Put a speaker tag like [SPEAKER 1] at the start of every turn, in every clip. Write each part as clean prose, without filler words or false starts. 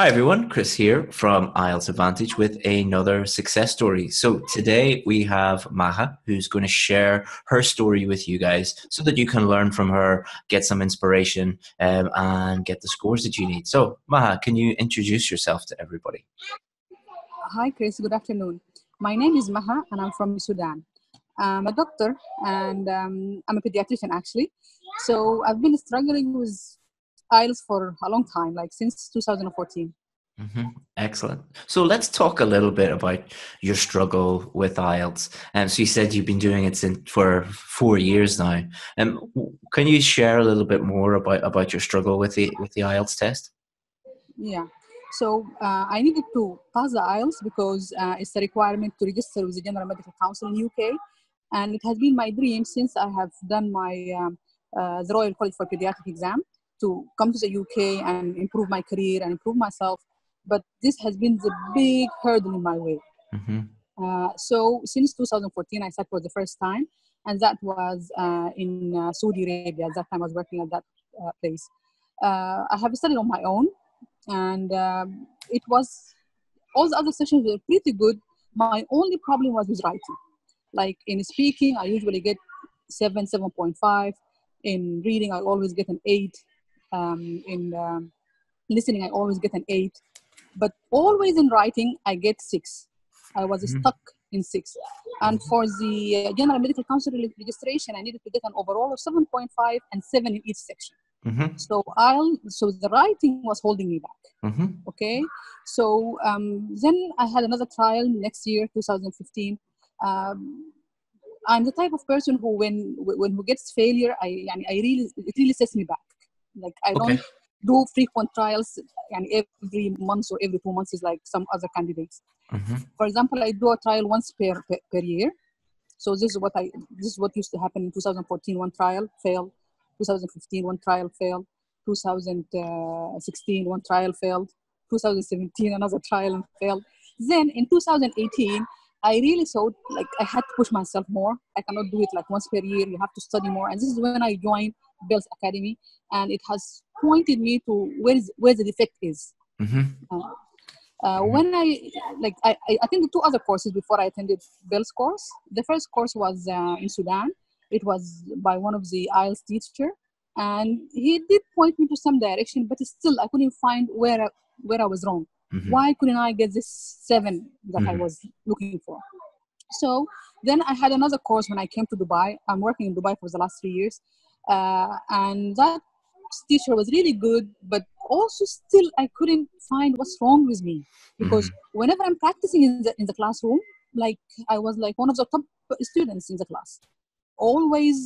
[SPEAKER 1] Hi everyone, Chris here from IELTS Advantage with another success story. So today we have Maha who's going to share her story with you guys so that you can learn from her, get some inspiration and get the scores that you need. So Maha, can you introduce yourself to everybody?
[SPEAKER 2] Hi, Chris. Good afternoon. My name is Maha, and I'm from Sudan. I'm a doctor, and I'm a pediatrician, actually. So I've been struggling with IELTS for a long time, like since 2014.
[SPEAKER 1] Excellent. So let's talk a little bit about your struggle with IELTS. So you said you've been doing it for 4 years now. Can you share a little bit more about your struggle with the IELTS test?
[SPEAKER 2] Yeah. So I needed to pass the IELTS because it's a requirement to register with the General Medical Council in UK, and it has been my dream since I have done my the Royal College for Pediatric exam to come to the UK and improve my career and improve myself. But this has been the big hurdle in my way.
[SPEAKER 1] Mm-hmm.
[SPEAKER 2] So since 2014, I sat for the first time, and that was in Saudi Arabia. At that time, I was working at that place. I have studied on my own, and it was all the other sessions were pretty good. My only problem was with writing. Like in speaking, I usually get 7.5. In reading, I always get an 8. In listening, I always get an 8. But always in writing, I get 6. I was stuck in 6. And for the General Medical Council registration, I needed to get an overall of 7.5 and 7 in each section.
[SPEAKER 1] Mm-hmm.
[SPEAKER 2] So the writing was holding me back.
[SPEAKER 1] Mm-hmm.
[SPEAKER 2] Okay. So then I had another trial next year, 2015. I'm the type of person who, when who gets failure, it really sets me back. Like I
[SPEAKER 1] Okay.
[SPEAKER 2] don't do frequent trials, and every month or every 2 months is like some other candidates.
[SPEAKER 1] Mm-hmm.
[SPEAKER 2] For example, I do a trial once per year. So this is what used to happen in 2014. One trial failed. 2015, one trial failed. 2016, one trial failed. 2017, another trial failed. Then in 2018, I really thought like I had to push myself more. I cannot do it like once per year. You have to study more. And this is when I joined Bell's Academy, and it has pointed me to where the defect is.
[SPEAKER 1] Mm-hmm.
[SPEAKER 2] When I attended 2 other courses before I attended Bell's course. The first course was in Sudan. It was by one of the IELTS teacher, and he did point me to some direction, but still I couldn't find where I was wrong.
[SPEAKER 1] Mm-hmm.
[SPEAKER 2] Why couldn't I get this 7 that I was looking for? So then I had another course when I came to Dubai. I'm working in Dubai for the last 3 years, and that teacher was really good, but also still I couldn't find what's wrong with me, because whenever I'm practicing in the classroom, like I was like one of the top students in the class, always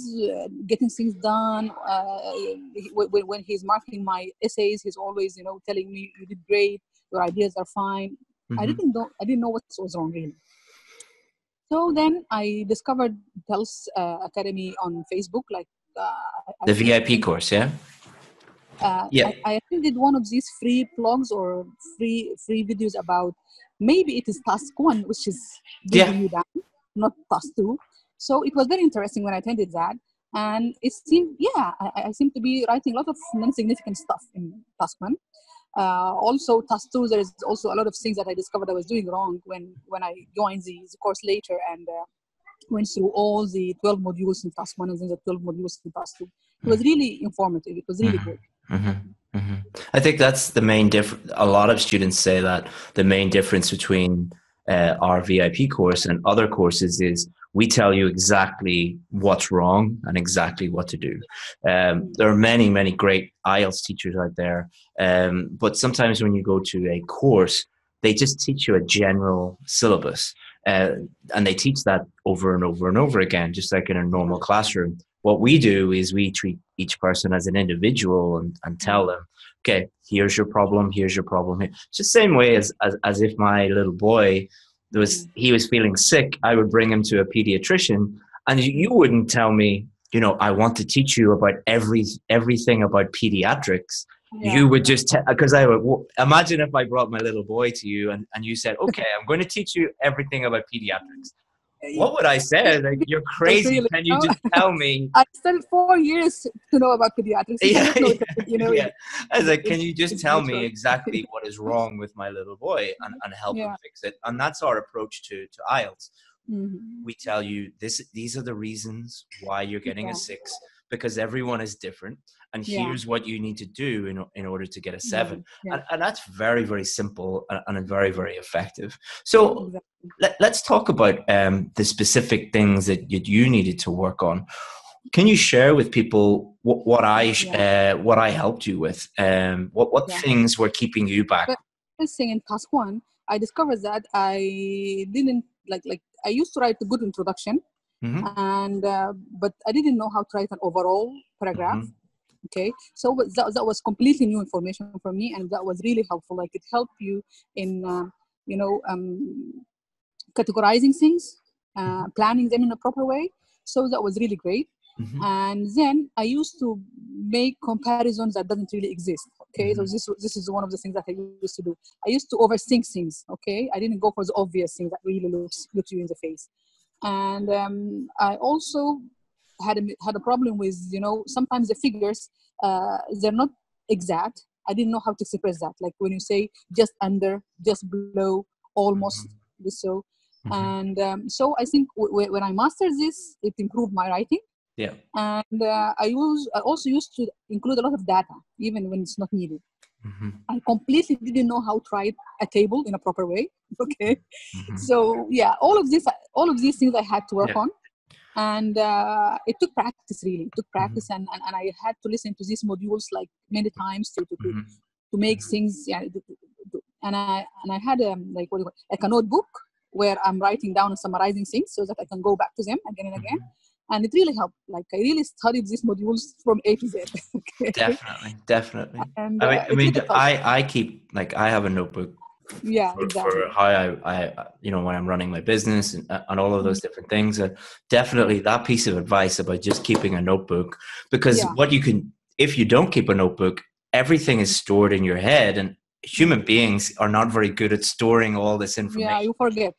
[SPEAKER 2] getting things done. When he's marking my essays, he's always telling me you did great, your ideas are fine. I didn't know what was wrong really. So then I discovered Pulse Academy on Facebook. Like
[SPEAKER 1] The VIP course, yeah? Yeah.
[SPEAKER 2] I attended one of these free blogs or free videos about, maybe it is task 1, which is bringing you down, not task 2. So it was very interesting when I attended that. And it seemed, I seem to be writing a lot of non-significant stuff in task 1. Also, task 2, there is also a lot of things that I discovered I was doing wrong when I joined the course later and went through all the 12 modules in task 1 and then the 12 modules in task 2. It was really informative. It was really good.
[SPEAKER 1] I think that's the main difference. A lot of students say that the main difference between our VIP course and other courses is we tell you exactly what's wrong and exactly what to do. There are many, many great IELTS teachers out there, but sometimes when you go to a course, they just teach you a general syllabus, and they teach that over and over and over again, just like in a normal classroom. What we do is we treat each person as an individual and tell them, okay, here's your problem here. It's the same way as if my little boy he was feeling sick, I would bring him to a pediatrician, and you wouldn't tell me, I want to teach you about everything about pediatrics. You would just because I would imagine if I brought my little boy to you and you said, okay, I'm going to teach you everything about pediatrics. what would I say? Like, you're
[SPEAKER 2] That's
[SPEAKER 1] crazy.
[SPEAKER 2] really,
[SPEAKER 1] Can you just tell me?
[SPEAKER 2] I studied 4 years to know about pediatrics. You
[SPEAKER 1] Yeah,
[SPEAKER 2] cannot know it,
[SPEAKER 1] yeah. I was like, can you just tell me
[SPEAKER 2] virtual.
[SPEAKER 1] exactly what is wrong with my little boy and help him
[SPEAKER 2] Yeah.
[SPEAKER 1] fix it? And that's our approach to IELTS.
[SPEAKER 2] Mm-hmm.
[SPEAKER 1] We tell you these are the reasons why you're getting a
[SPEAKER 2] Yeah.
[SPEAKER 1] 6, because everyone is different, and
[SPEAKER 2] Yeah.
[SPEAKER 1] here's what you need to do in order to get a 7.
[SPEAKER 2] Yeah.
[SPEAKER 1] And that's very, very simple and very, very effective. So
[SPEAKER 2] Exactly.
[SPEAKER 1] let's talk about the specific things that you needed to work on. Can you share with people what I helped you with? What
[SPEAKER 2] Yeah.
[SPEAKER 1] things were keeping you back?
[SPEAKER 2] But first thing in task 1, I discovered that I didn't like I used to write a good introduction,
[SPEAKER 1] Mm-hmm.
[SPEAKER 2] and but I didn't know how to write an overall paragraph.
[SPEAKER 1] Mm-hmm.
[SPEAKER 2] Okay, so that was completely new information for me, and that was really helpful. Like, it helped you in you know categorizing things, planning them in a proper way. So that was really great.
[SPEAKER 1] Mm-hmm.
[SPEAKER 2] And then I used to make comparisons that doesn't really exist. Okay,
[SPEAKER 1] Mm-hmm.
[SPEAKER 2] so this is one of the things that I used to do. I used to overthink things. Okay, I didn't go for the obvious things that really looks you in the face. And I also had a problem with, sometimes the figures, they're not exact. I didn't know how to express that. Like when you say just under, just below, almost, so.
[SPEAKER 1] Mm-hmm.
[SPEAKER 2] And so I think when I mastered this, it improved my writing.
[SPEAKER 1] Yeah.
[SPEAKER 2] And I also used to include a lot of data, even when it's not needed.
[SPEAKER 1] Mm-hmm.
[SPEAKER 2] I completely didn't know how to write a table in a proper way. Okay,
[SPEAKER 1] Mm-hmm.
[SPEAKER 2] so yeah, all of these things I had to work on, and it took practice. Really, it took practice, and I had to listen to these modules like many times to make things. Yeah, and I had like like a notebook where I'm writing down and summarizing things so that I can go back to them again and again. And it really helped. Like, I really studied these modules from A to Z. Okay.
[SPEAKER 1] Definitely.
[SPEAKER 2] And
[SPEAKER 1] I
[SPEAKER 2] it
[SPEAKER 1] mean,
[SPEAKER 2] really helped.
[SPEAKER 1] I keep, like, I have a notebook
[SPEAKER 2] Yeah,
[SPEAKER 1] for
[SPEAKER 2] exactly.
[SPEAKER 1] how I when I'm running my business and all of those different things. Definitely that piece of advice about just keeping a notebook, because if you don't keep a notebook, everything is stored in your head, and human beings are not very good at storing all this information.
[SPEAKER 2] Yeah, you forget.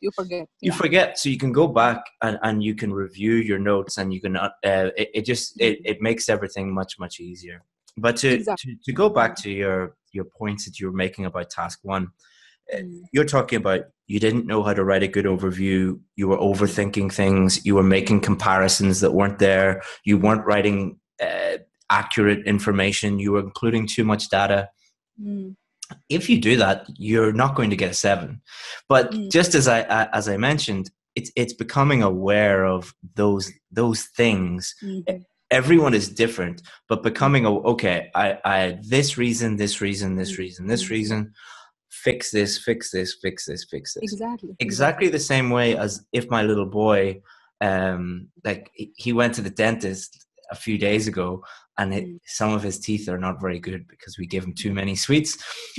[SPEAKER 1] You forget, so you can go back and you can review your notes, and you can it makes everything much, much easier. But to go back to your points that you were making about task 1, you're talking about you didn't know how to write a good overview, you were overthinking things, you were making comparisons that weren't there, you weren't writing accurate information, you were including too much data. If you do that, you're not going to get a 7. But just as I mentioned, it's becoming aware of those things. Everyone is different, but becoming okay, I this reason, this reason, this reason, this reason, fix this, fix this, fix this, fix this. Exactly the same way as if my little boy, like, he went to the dentist a few days ago, and some of his teeth are not very good because we give him too many sweets.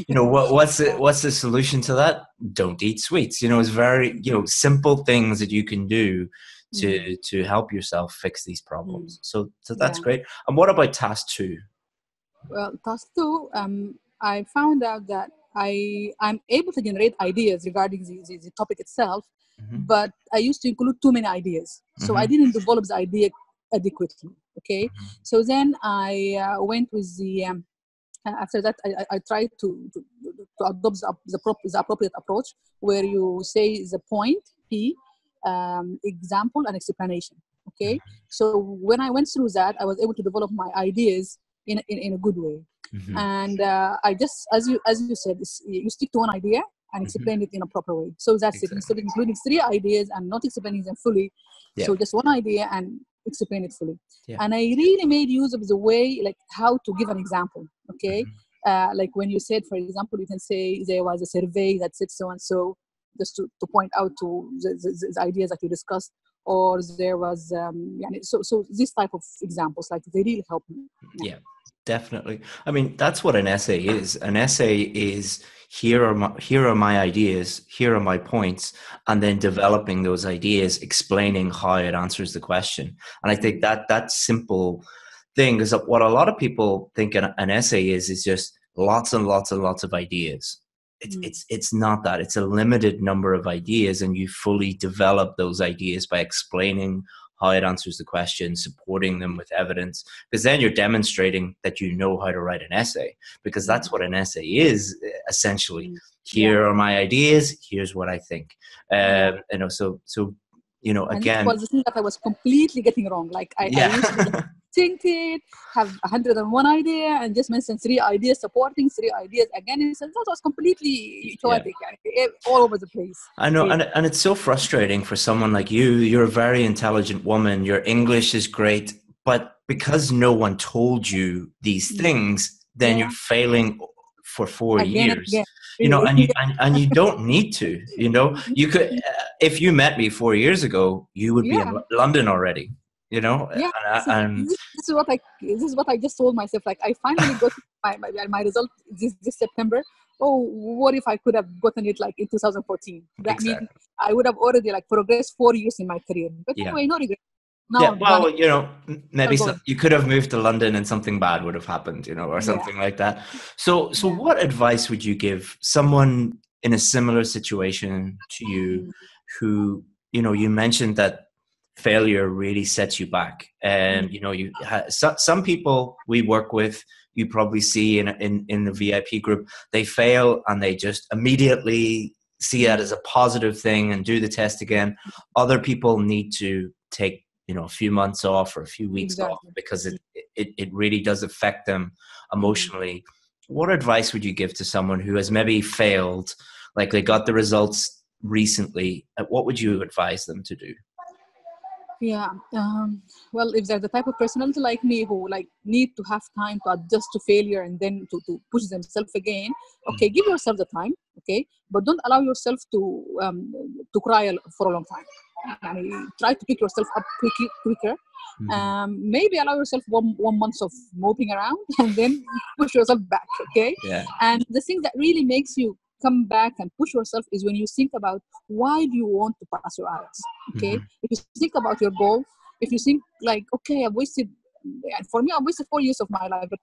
[SPEAKER 1] What's the solution to that? Don't eat sweets. It's very simple things that you can do to help yourself fix these problems. So that's great. And what about task 2?
[SPEAKER 2] Well, task 2, I found out that I'm able to generate ideas regarding the topic itself, but I used to include too many ideas, so I didn't develop the idea adequately. Okay, so then I went with the after that I tried to adopt the appropriate approach, where you say the point, P, example, and explanation. Okay, so when I went through that, I was able to develop my ideas in a good way. And I just, as you said, you stick to one idea and explain it in a proper way. So that's it. Instead of including 3 ideas and not explaining them fully, so just one idea and explain it fully. And I really made use of the way, like, how to give an example. Okay, like when you said, for example, you can say there was a survey that said so and so, just to point out to the ideas that you discussed, or there was so this type of examples, like, they really help me.
[SPEAKER 1] Yeah, definitely. I mean, that's what an essay is. An essay is, here are my ideas, here are my points, and then developing those ideas, explaining how it answers the question. And I think that simple thing is that what a lot of people think an essay is just lots and lots and lots of ideas. it's not that. It's a limited number of ideas, and you fully develop those ideas by explaining how it answers the question, supporting them with evidence, because then you're demonstrating that you know how to write an essay, because that's what an essay is essentially. Here are my ideas. Here's what I think. You know, so you know,
[SPEAKER 2] and
[SPEAKER 1] again,
[SPEAKER 2] it was the thing that I was completely getting wrong. Like I used to just think it, have 101 idea, and just mention 3 ideas supporting, 3 ideas against, and that was completely chaotic, all over the place.
[SPEAKER 1] I know, and it's so frustrating for someone like you. You're a very intelligent woman. Your English is great, but because no one told you these things, then you're failing for 4 years.
[SPEAKER 2] Again,
[SPEAKER 1] you know,
[SPEAKER 2] really.
[SPEAKER 1] and you don't need to. You know, you could, if you met me 4 years ago, you would be in London already. You know, and
[SPEAKER 2] this is what I just told myself. Like I finally got my result this September. Oh, what if I could have gotten it like in 2014? That means I would have already like progressed 4 years in my career. But anyway, no regret. Now
[SPEAKER 1] well, you know, maybe you could have moved to London and something bad would have happened, you know, or something like that. So what advice would you give someone in a similar situation to you who, you know, you mentioned that failure really sets you back, and you know, some people we work with, you probably see in the VIP group, they fail and they just immediately see that as a positive thing and do the test again. Other people need to take, you know, a few months off or a few weeks off, because it really does affect them emotionally. What advice would you give to someone who has maybe failed, like they got the results recently? What would you advise them to do?
[SPEAKER 2] Well, if they're the type of personality like me who like need to have time to adjust to failure and then to push themselves again, okay, give yourself the time, okay, but don't allow yourself to cry for a long time. Try to pick yourself up quicker. Maybe allow yourself one month of moping around and then push yourself back, okay? And the thing that really makes you come back and push yourself is when you think about why do you want to pass your IELTS, okay? If you think about your goal, if you think like, okay, I've wasted, for me, I've wasted 4 years of my life, but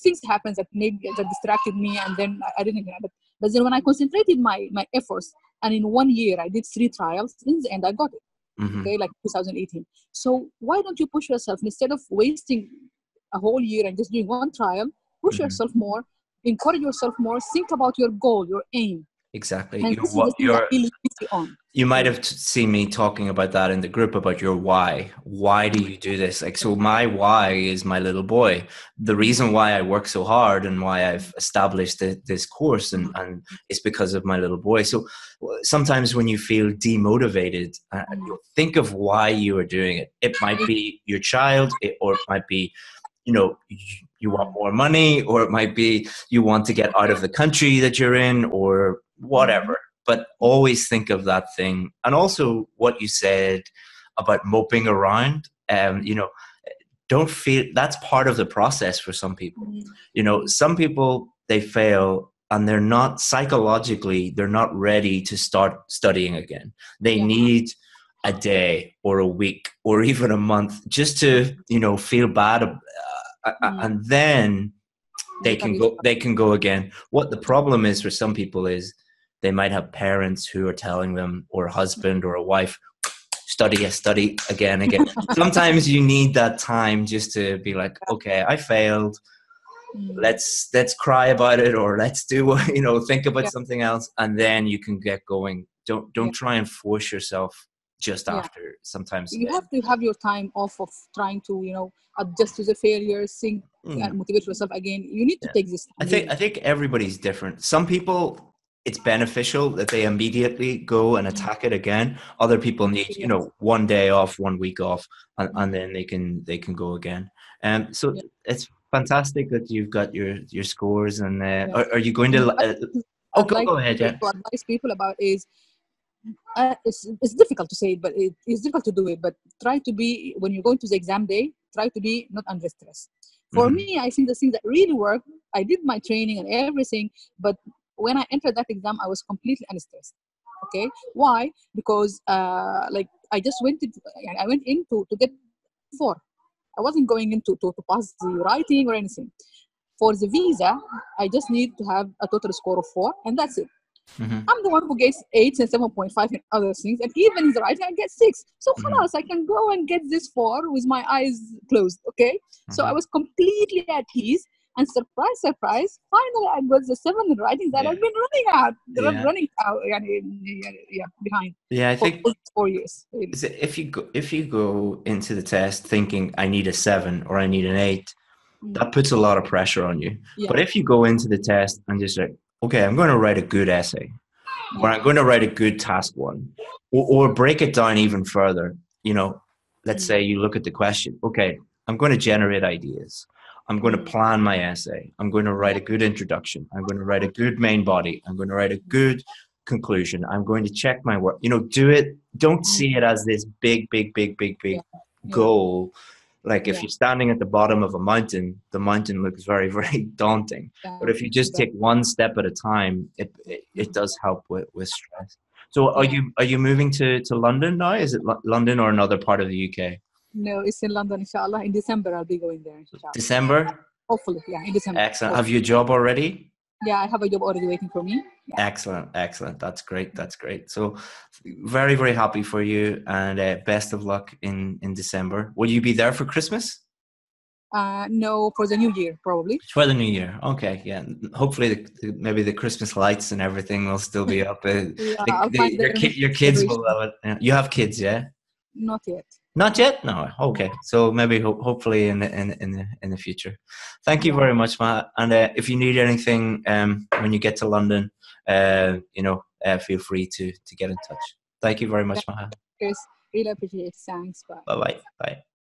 [SPEAKER 2] things happen that maybe that distracted me, and then I didn't get it. But then when I concentrated my efforts, and in 1 year I did 3 trials, in the end I got it, okay, like 2018. So why don't you push yourself instead of wasting a whole year and just doing 1 trial? Push yourself more, encourage yourself more, think about your goal, your aim.
[SPEAKER 1] Exactly.
[SPEAKER 2] And this is the thing that really leads you on.
[SPEAKER 1] You might have seen me talking about that in the group, about your why. Why do you do this? Like, so my why is my little boy. The reason why I work so hard and why I've established this course and it's because of my little boy. So sometimes when you feel demotivated, think of why you are doing it. It might be your child, or it might be, you know, you want more money, or it might be you want to get out of the country that you're in, or whatever. But always think of that thing. And also what you said about moping around, you know, don't feel that's part of the process for some people. You know, some people, they fail and they're not psychologically, they're not ready to start studying again. They need a day or a week or even a month just to, you know, feel bad. And then they can go again. What the problem is for some people is they might have parents who are telling them, or a husband or a wife, study again. Sometimes you need that time just to be like, okay, I failed. Let's cry about it, or let's do, you know, think about something else, and then you can get going. Don't try and force yourself just after. Sometimes
[SPEAKER 2] you have to have your time off of trying to, you know, adjust to the failures, think and motivate yourself again. You need to take this time.
[SPEAKER 1] I think everybody's different. Some people, it's beneficial that they immediately go and attack it again. Other people need, you know, 1 day off, 1 week off, and then they can go again. So it's fantastic that you've got your scores. And are you going to go ahead.
[SPEAKER 2] To advise people about is it's difficult to say it, but it's difficult to do it. But try to be, when you go into the exam day, try to be not under stress. For me, I think the thing that really worked, I did my training and everything, but when I entered that exam, I was completely unstressed. Okay, why? Because like I just went in to get 4. I wasn't going in to pass the writing or anything. For the visa, I just need to have a total score of 4, and that's it.
[SPEAKER 1] Mm-hmm.
[SPEAKER 2] I'm the one who gets 8 and 7.5 in other things, and even in the writing, I get 6. So, khalas, I can go and get this 4 with my eyes closed, okay? So I was completely at ease, and surprise, surprise, finally I got the 7 in writing that I've been running out, behind.
[SPEAKER 1] Yeah, I think
[SPEAKER 2] for 4 years. Really.
[SPEAKER 1] if you go into the test thinking I need a 7 or I need an 8, that puts a lot of pressure on you.
[SPEAKER 2] Yeah.
[SPEAKER 1] But if you go into the test and just like, okay, I'm going to write a good essay, or I'm going to write a good task 1, or break it down even further. You know, let's say you look at the question. Okay, I'm going to generate ideas. I'm going to plan my essay. I'm going to write a good introduction. I'm going to write a good main body. I'm going to write a good conclusion. I'm going to check my work. You know, do it. Don't see it as this big goal. Like if you're standing at the bottom of a mountain, the mountain looks very, very daunting. But if you just take one step at a time, it does help with stress. So are you moving to London now? Is it London or another part of the UK?
[SPEAKER 2] No, it's in London, inshallah. In December, I'll be going there, inshallah.
[SPEAKER 1] December?
[SPEAKER 2] Hopefully, yeah, in December.
[SPEAKER 1] Excellent. Have you a job already?
[SPEAKER 2] Yeah, I have a job already waiting for me. Yeah.
[SPEAKER 1] Excellent. That's great. So very, very happy for you, and best of luck in December. Will you be there for Christmas?
[SPEAKER 2] No, for the New Year, probably.
[SPEAKER 1] For the New Year. Okay, yeah. Hopefully maybe the Christmas lights and everything will still be up. Your kids will love it. You have kids, yeah?
[SPEAKER 2] Not yet.
[SPEAKER 1] Not yet? No. Okay. So maybe hopefully in the future. Thank you very much, Maha. And if you need anything when you get to London, feel free to get in touch. Thank you very much, Maha.
[SPEAKER 2] Chris, really appreciate it. Thanks. Bye.
[SPEAKER 1] Bye.